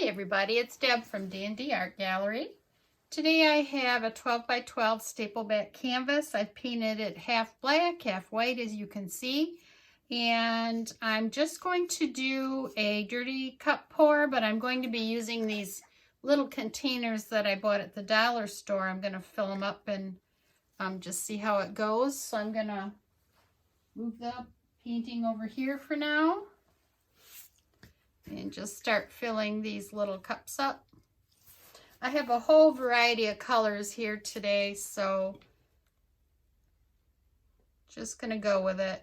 Hi everybody, it's Deb from D&D Art Gallery. Today I have a 12 by 12 staple back canvas. I've painted it half black, half white as you can see. And I'm just going to do a dirty cup pour, but I'm going to be using these little containers that I bought at the dollar store. I'm going to fill them up and just see how it goes. So I'm going to move the painting over here for now. And just start filling these little cups up. I have a whole variety of colors here today, so just gonna go with it.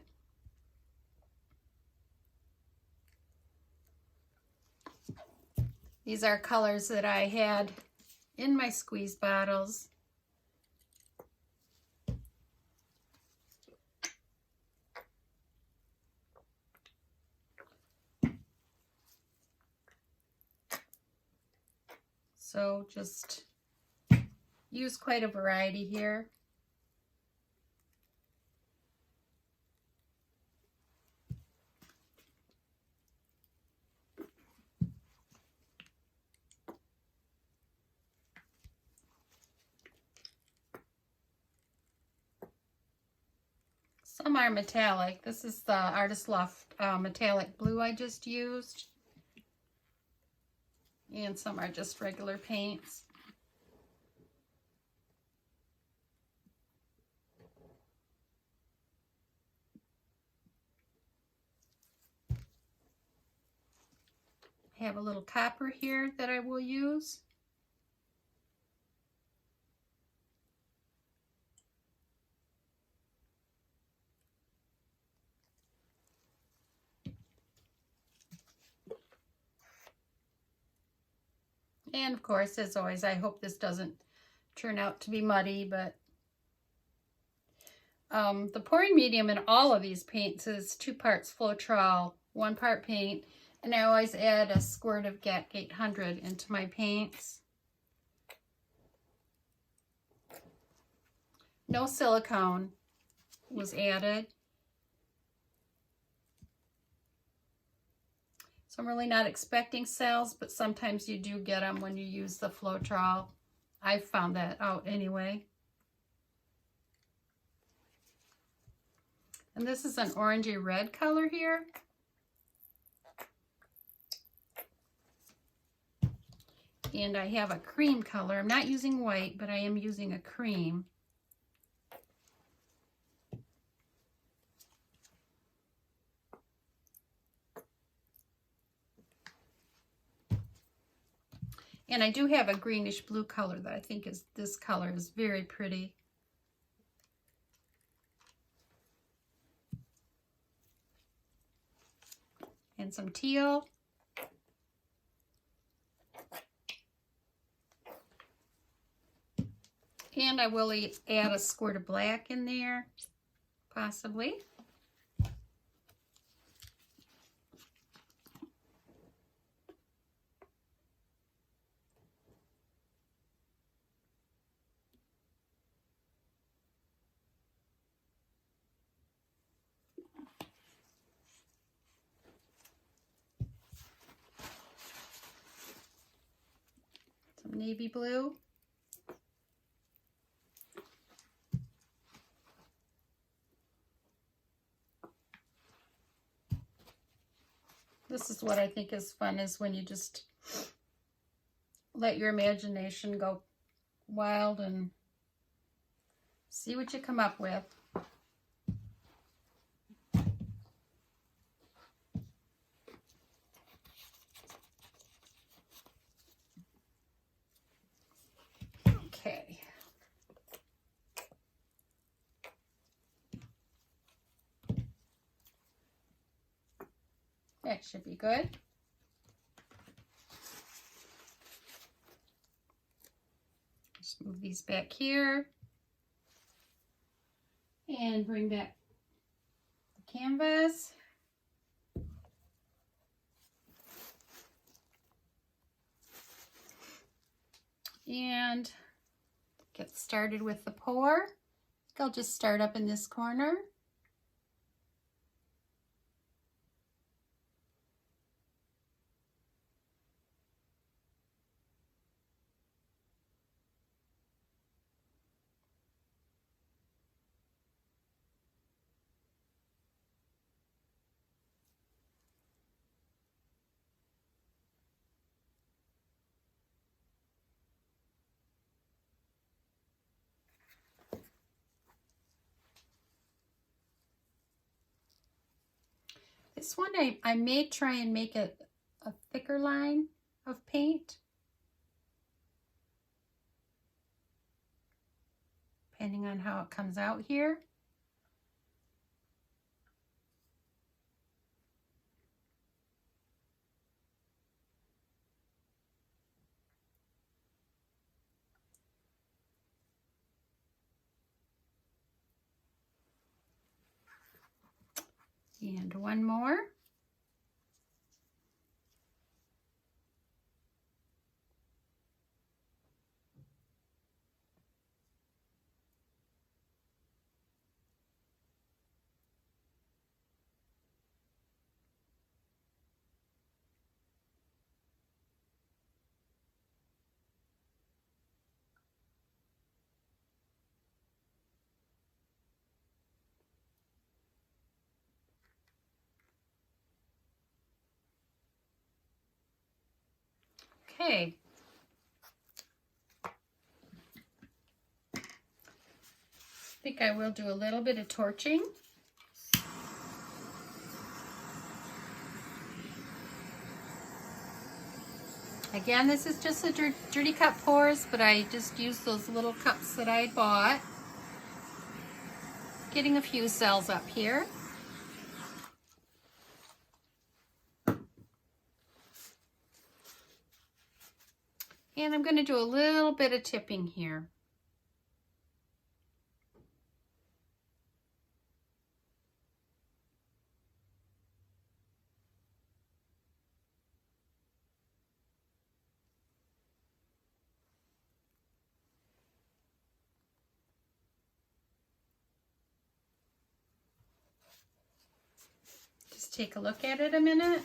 These are colors that I had in my squeeze bottles. So just use quite a variety here. Some are metallic. This is the Artist Loft metallic blue I just used. And some are just regular paints. I have a little copper here that I will use. And of course, as always, I hope this doesn't turn out to be muddy, but the pouring medium in all of these paints is 2 parts Floetrol, 1 part paint, and I always add a squirt of GAC 800 into my paints. No silicone was added. So I'm really not expecting sales, but sometimes you do get them when you use the Floetrol. I've found that out anyway. And this is an orangey red color here. And I have a cream color. I'm not using white, but I am using a cream. And I do have a greenish blue color that I think is, this color is very pretty. And some teal. And I will add a squirt of black in there, possibly. Some navy blue. This is what I think is fun, is when you just let your imagination go wild and see what you come up with. Okay. That should be good. Just move these back here and bring back the canvas. And get started with the pour. I'll just start up in this corner. This one I may try and make it a thicker line of paint, depending on how it comes out here. And one more. Okay. I think I will do a little bit of torching. Again, this is just a dirty cup pours, but I just used those little cups that I bought. Getting a few cells up here. And I'm going to do a little bit of tipping here. Just take a look at it a minute.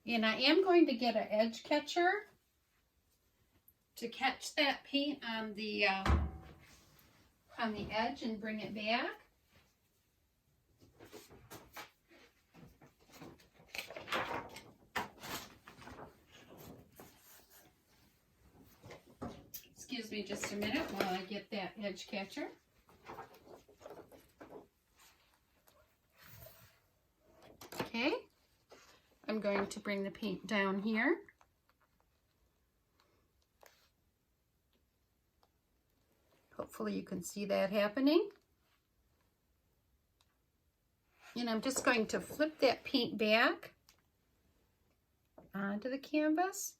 And I am going to get an edge catcher to catch that paint on the edge and bring it back. Excuse me just a minute while I get that edge catcher. Okay. I'm going to bring the paint down here. Hopefully you can see that happening. And I'm just going to flip that paint back onto the canvas.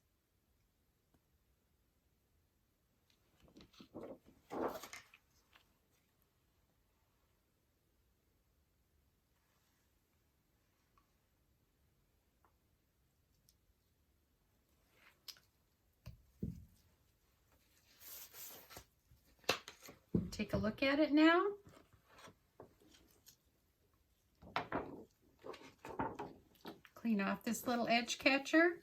Take a look at it now. Clean off this little edge catcher.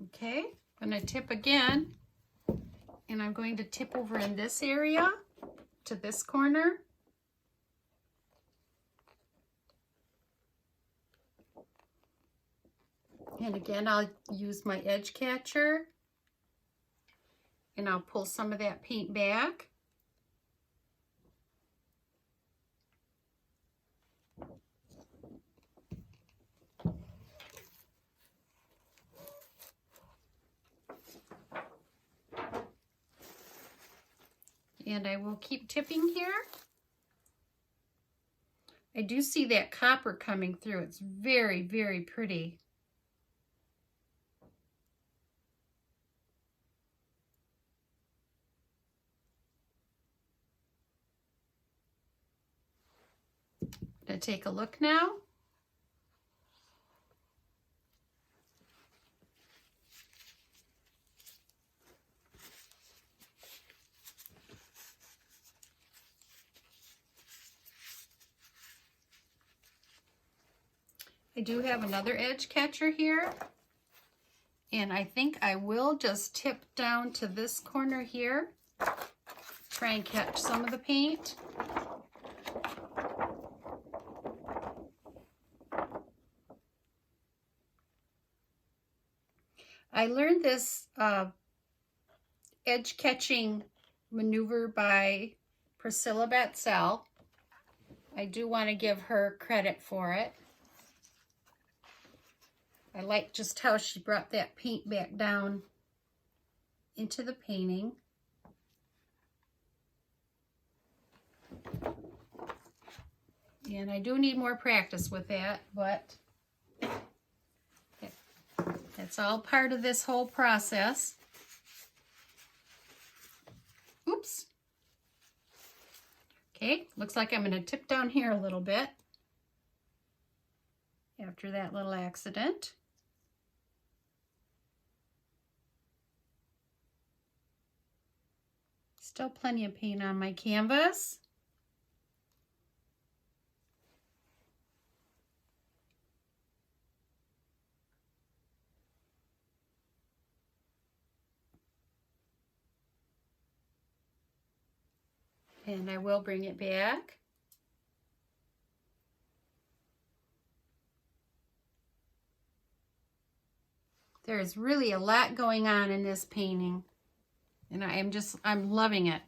Okay, I'm going to tip again. And I'm going to tip over in this area to this corner. And again, I'll use my edge catcher and I'll pull some of that paint back. And I will keep tipping here. I do see that copper coming through. It's very, very pretty. Gonna take a look now. I do have another edge catcher here. And I think I will just tip down to this corner here, try and catch some of the paint. I learned this edge catching maneuver by Priscilla Batzell. I do want to give her credit for it. I like just how she brought that paint back down into the painting. And I do need more practice with that, but that's all part of this whole process. Oops. Okay, looks like I'm going to tip down here a little bit after that little accident. Still plenty of paint on my canvas. And I will bring it back. There is really a lot going on in this painting, and I'm loving it.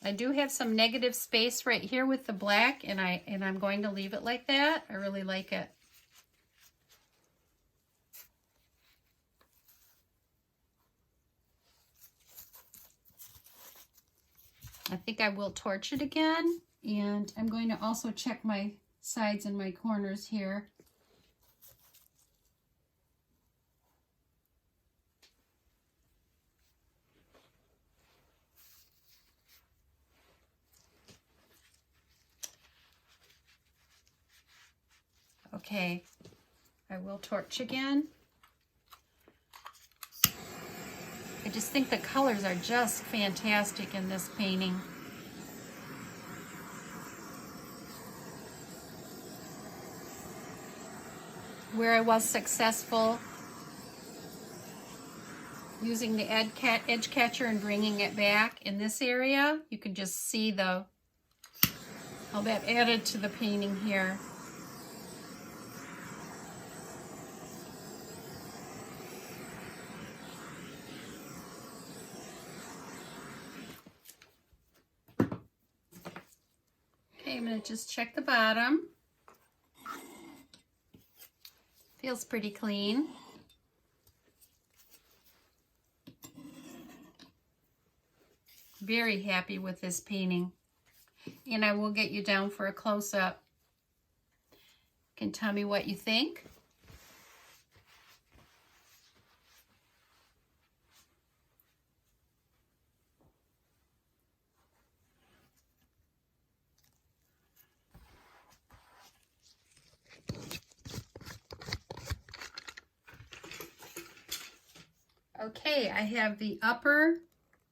I do have some negative space right here with the black, and I'm going to leave it like that. I really like it. I think I will torch it again, and I'm going to also check my sides and my corners here. Okay, I will torch again. I just think the colors are just fantastic in this painting. Where I was successful using the edge catcher and bringing it back in this area, you can just see how that added to the painting here. Okay, I'm going to just check the bottom. Feels pretty clean. Very happy with this painting. And I will get you down for a close-up. You can tell me what you think. Okay, I have the upper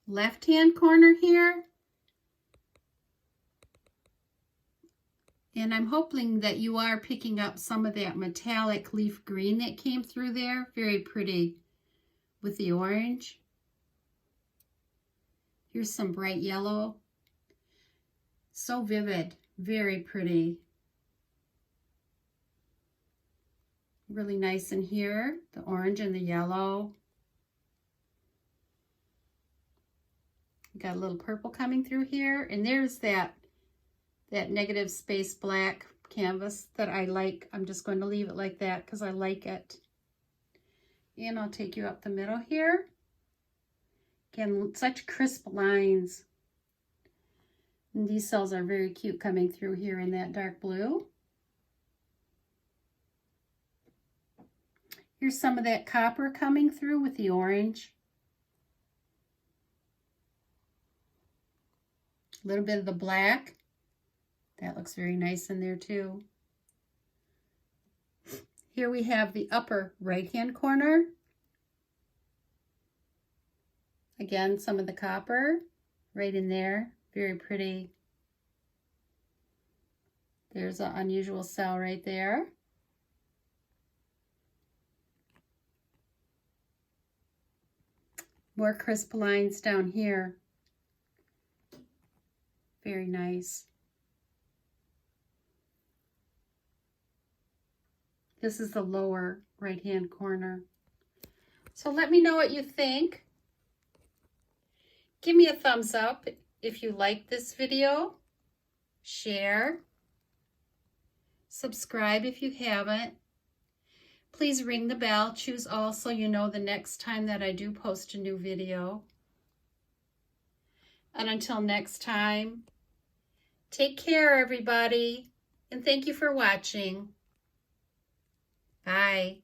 left-hand corner here. And I'm hoping that you are picking up some of that metallic leaf green that came through there. Very pretty with the orange. Here's some bright yellow. So vivid, very pretty. Really nice in here, the orange and the yellow. Got a little purple coming through here, and there's that negative space black canvas that I like. I'm just going to leave it like that because I like it. And I'll take you up the middle here. Again, such crisp lines. And these cells are very cute coming through here in that dark blue. Here's some of that copper coming through with the orange. A little bit of the black. That looks very nice in there too. Here we have the upper right-hand corner. Again, some of the copper right in there. Very pretty. There's an unusual cell right there. More crisp lines down here. Very nice. This is the lower right-hand corner. So let me know what you think. Give me a thumbs up if you like this video. Share. Subscribe if you haven't. Please ring the bell. Choose all so you know the next time that I do post a new video. And until next time, take care, everybody. And thank you for watching. Bye.